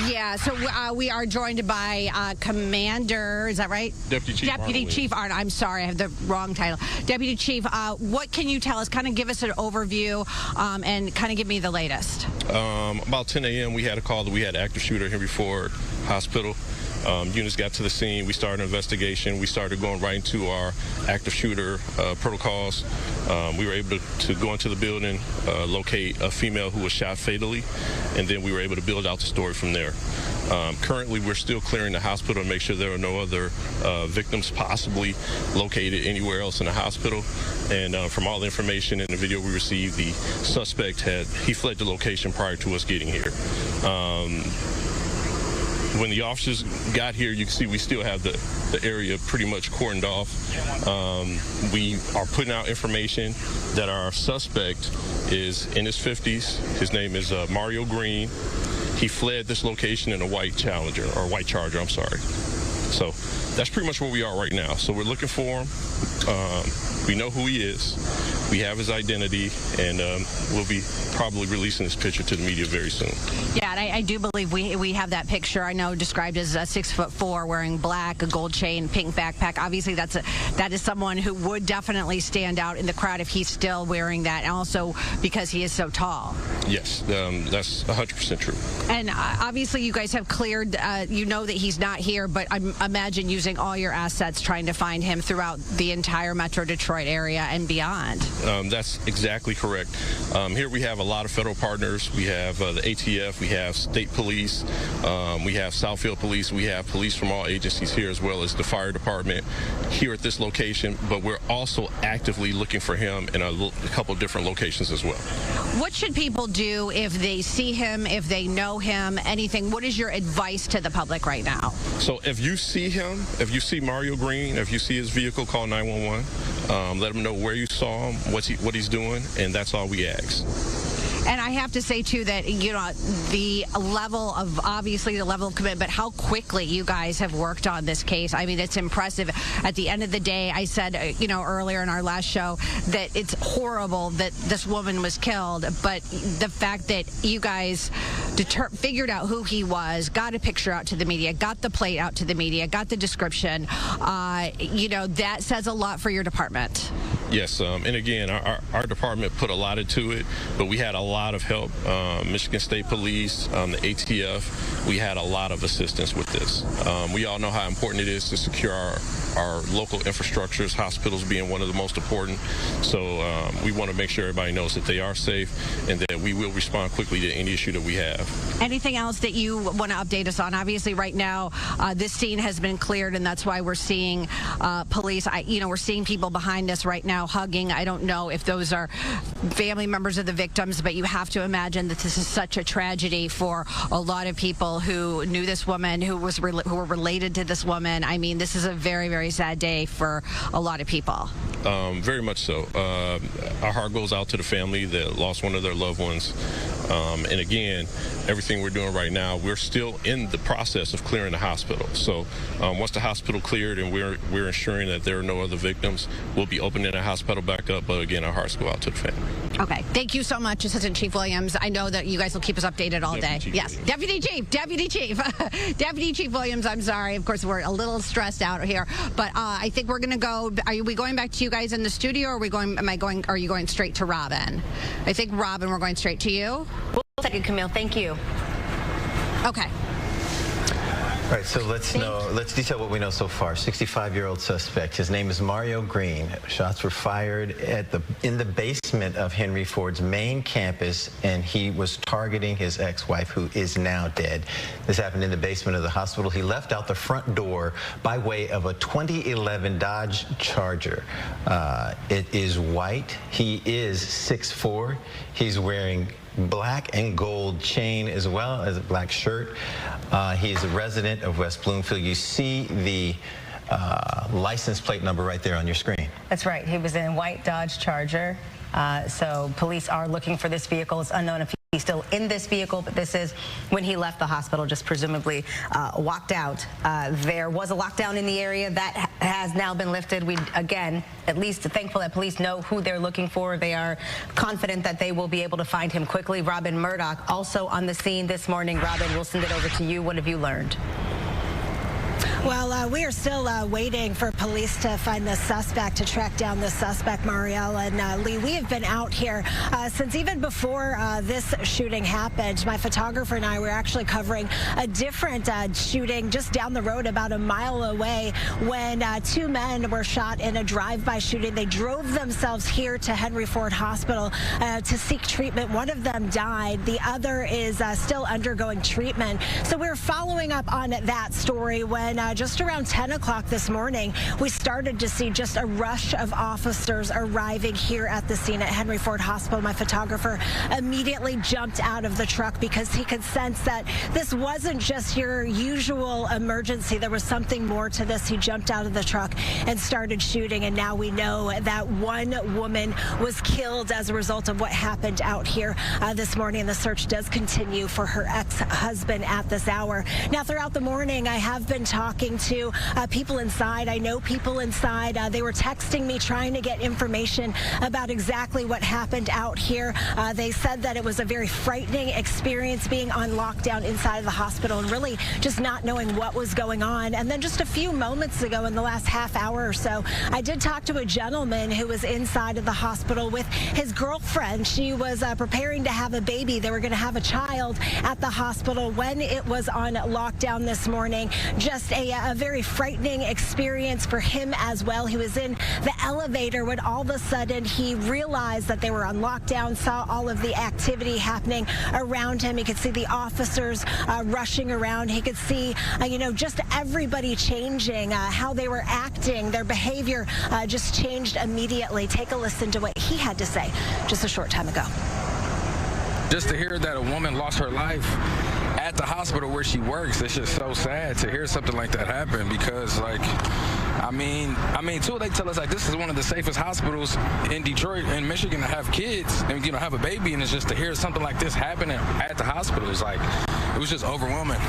Yeah, so we are joined by Commander, is that right? Deputy Chief Arnold. I'm sorry, I have the wrong title. Deputy Chief, what can you tell us? Kind of give us an overview and kind of give me the latest. About 10 a.m. we had a call that we had active shooter at Henry Ford Hospital. Units got to the scene. We started an investigation. We started going right into our active shooter protocols. We were able to go into the building, locate a female who was shot fatally, and then we were able to build out the story from there. Currently, we're still clearing the hospital to make sure there are no other victims possibly located anywhere else in the hospital. And from all the information in the video we received, the suspect he fled the location prior to us getting here. When the officers got here, you can see we still have the area pretty much cordoned off. We are putting out information that our suspect is in his 50s. His name is Mario Green. He fled this location in a white Charger, I'm sorry. So that's pretty much where we are right now. So we're looking for him. We know who he is. We have his identity, and we'll be probably releasing this picture to the media very soon. Yeah, and I do believe we have that picture. I know described as 6'4", wearing black, a gold chain, pink backpack. Obviously, that is someone who would definitely stand out in the crowd if he's still wearing that, and also because he is so tall. Yes, that's 100% true. And obviously, you guys have cleared. You know that he's not here, but I imagine using all your assets trying to find him throughout the entire Metro Detroit area and beyond. That's exactly correct. Here we have a lot of federal partners. We have the ATF, we have state police, we have Southfield Police, we have police from all agencies here, as well as the fire department here at this location, but we're also actively looking for him in a couple different locations as well. What should people do if they see him, if they know him, anything? What is your advice to the public right now? So if you see him, if you see Mario Green, if you see his vehicle, call 911. Let him know where you saw him, what he's doing, and that's all we ask. And I have to say, too, that, you know, the level of commitment, but how quickly you guys have worked on this case. I mean, it's impressive. At the end of the day, I said, you know, earlier in our last show that it's horrible that this woman was killed, but the fact that you guys figured out who he was, got a picture out to the media, got the plate out to the media, got the description, you know, that says a lot for your department. Yes, and again, our department put a lot into it, but we had a lot of help. Michigan State Police, the ATF, we had a lot of assistance with this. We all know how important it is to secure our local infrastructures, hospitals being one of the most important. So we want to make sure everybody knows that they are safe and that we will respond quickly to any issue that we have. Anything else that you want to update us on? Obviously, right now, this scene has been cleared, and that's why we're seeing police. You know, we're seeing people behind us right now hugging. I don't know if those are family members of the victims, but you have to imagine that this is such a tragedy for a lot of people who knew this woman, who were related to this woman. I mean, this is a very, very sad day for a lot of people. Very much so. Our heart goes out to the family that lost one of their loved ones. And again, everything we're doing right now, we're still in the process of clearing the hospital. So once the hospital cleared and we're ensuring that there are no other victims, we'll be opening the hospital back up. But again, our hearts go out to the family. Okay. Thank you so much, Assistant Chief Williams. I know that you guys will keep us updated all day. Yes. Deputy Chief. Deputy Chief Williams, I'm sorry. Of course, we're a little stressed out here, but I think we're going to go. Are we going back to you guys in the studio, or are are you going straight to Robin? I think, Robin, we're going straight to you. We'll take it, Camille. Thank you. Okay. All right, so let's detail what we know so far. 65-year-old suspect. His name is Mario Green. Shots were fired in the basement of Henry Ford's main campus, and he was targeting his ex-wife, who is now dead. This happened in the basement of the hospital. He left out the front door by way of a 2011 Dodge Charger. It is white. He is 6'4". He's wearing black and gold chain as well as a black shirt. He's a resident of West Bloomfield. You see the license plate number right there on your screen. That's right. He was in a white Dodge Charger. So police are looking for this vehicle. It's unknown if He's still in this vehicle, but this is when he left the hospital, just presumably walked out. There was a lockdown in the area that has now been lifted. We, again, at least thankful that police know who they're looking for. They are confident that they will be able to find him quickly. Robin Murdoch also on the scene this morning. Robin, we'll send it over to you. What have you learned? Well, we are still waiting for police to find the suspect, to track down the suspect, Marielle and Lee. We have been out here since even before this shooting happened. My photographer and I were actually covering a different shooting just down the road about a mile away when two men were shot in a drive-by shooting. They drove themselves here to Henry Ford Hospital to seek treatment. One of them died. The other is still undergoing treatment. So we're following up on that story when just around 10 o'clock this morning, we started to see just a rush of officers arriving here at the scene at Henry Ford Hospital. My photographer immediately jumped out of the truck because he could sense that this wasn't just your usual emergency. There was something more to this. He jumped out of the truck and started shooting, and now we know that one woman was killed as a result of what happened out here this morning. The search does continue for her ex-husband at this hour. Now, throughout the morning, I have been talking to people inside. I know people inside. They were texting me trying to get information about exactly what happened out here. They said that it was a very frightening experience being on lockdown inside of the hospital and really just not knowing what was going on. And then just a few moments ago, in the last half hour or so, I did talk to a gentleman who was inside of the hospital with his girlfriend. She was preparing to have a baby. They were going to have a child at the hospital when it was on lockdown this morning. Just a very frightening experience for him as well. He was in the elevator when all of a sudden he realized that they were on lockdown, saw all of the activity happening around him. He could see the officers rushing around. He could see, just everybody changing, how they were acting. Their behavior just changed immediately. Take a listen to what he had to say just a short time ago. Just to hear that a woman lost her life at the hospital where she works, it's just so sad to hear something like that happen because, too, they tell us, this is one of the safest hospitals in Detroit and Michigan to have kids and, have a baby, and it's just to hear something like this happening at the hospital is it was just overwhelming.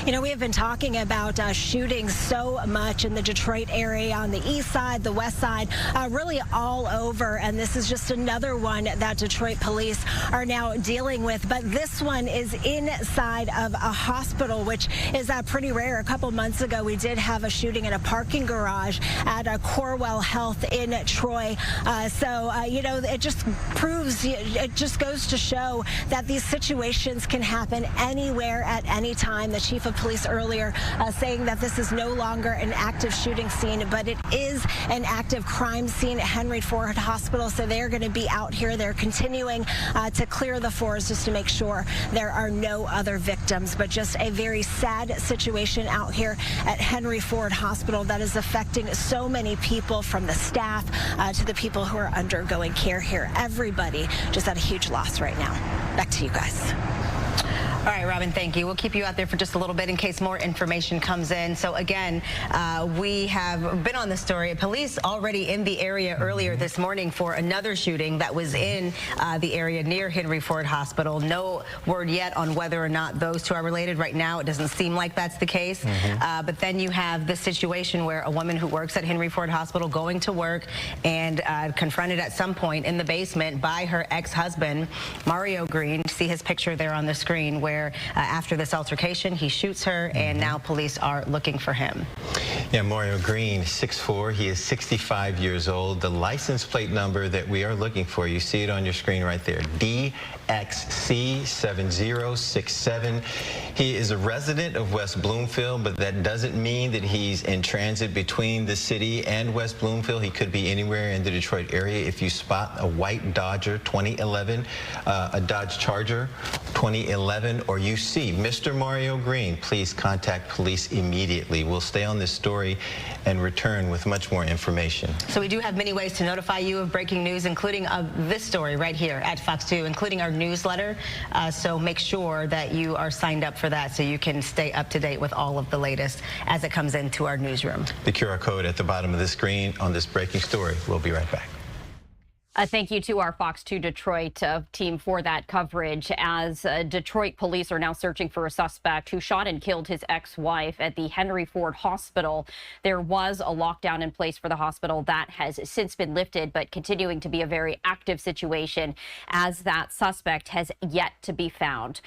We have been talking about shootings so much in the Detroit area, on the east side, the west side, really all over. And this is just another one that Detroit police are now dealing with. But this one is inside of a hospital, which is pretty rare. A couple months ago, we did have a shooting in a parking garage at Corwell Health in Troy. It just proves, it just goes to show that these situations can happen anywhere at any time. The chief of police earlier saying that this is no longer an active shooting scene, but it is an active crime scene at Henry Ford Hospital. So they're going to be out here. They're continuing to clear the forest just to make sure there are no other victims. But just a very sad situation out here at Henry Ford Hospital that is affecting so many people, from the staff to the people who are undergoing care here. Everybody just at a huge loss right now. Back to you guys. All right, Robin, thank you. We'll keep you out there for just a little bit in case more information comes in. So again, we have been on the story. Police already in the area earlier this morning for another shooting that was in the area near Henry Ford Hospital. No word yet on whether or not those two are related. Right now, it doesn't seem like that's the case. But then you have the situation where a woman who works at Henry Ford Hospital going to work and confronted at some point in the basement by her ex-husband, Mario Green. See his picture there on the screen, where after this altercation, he shoots her, and now police are looking for him. Yeah, Mario Green, 6'4". He is 65 years old. The license plate number that we are looking for, you see it on your screen right there, DXC7067. He is a resident of West Bloomfield, but that doesn't mean that he's in transit between the city and West Bloomfield. He could be anywhere in the Detroit area. If you spot a white Dodger 2011, a Dodge Charger 2011, or you see Mr. Mario Green, please contact police immediately. We'll stay on this story and return with much more information. So we do have many ways to notify you of breaking news, including of this story right here at Fox 2, including our newsletter. So make sure that you are signed up for that so you can stay up to date with all of the latest as it comes into our newsroom. The QR code at the bottom of the screen on this breaking story. We'll be right back. Thank you to our Fox 2 Detroit team for that coverage, as Detroit police are now searching for a suspect who shot and killed his ex-wife at the Henry Ford Hospital. There was a lockdown in place for the hospital that has since been lifted, but continuing to be a very active situation as that suspect has yet to be found.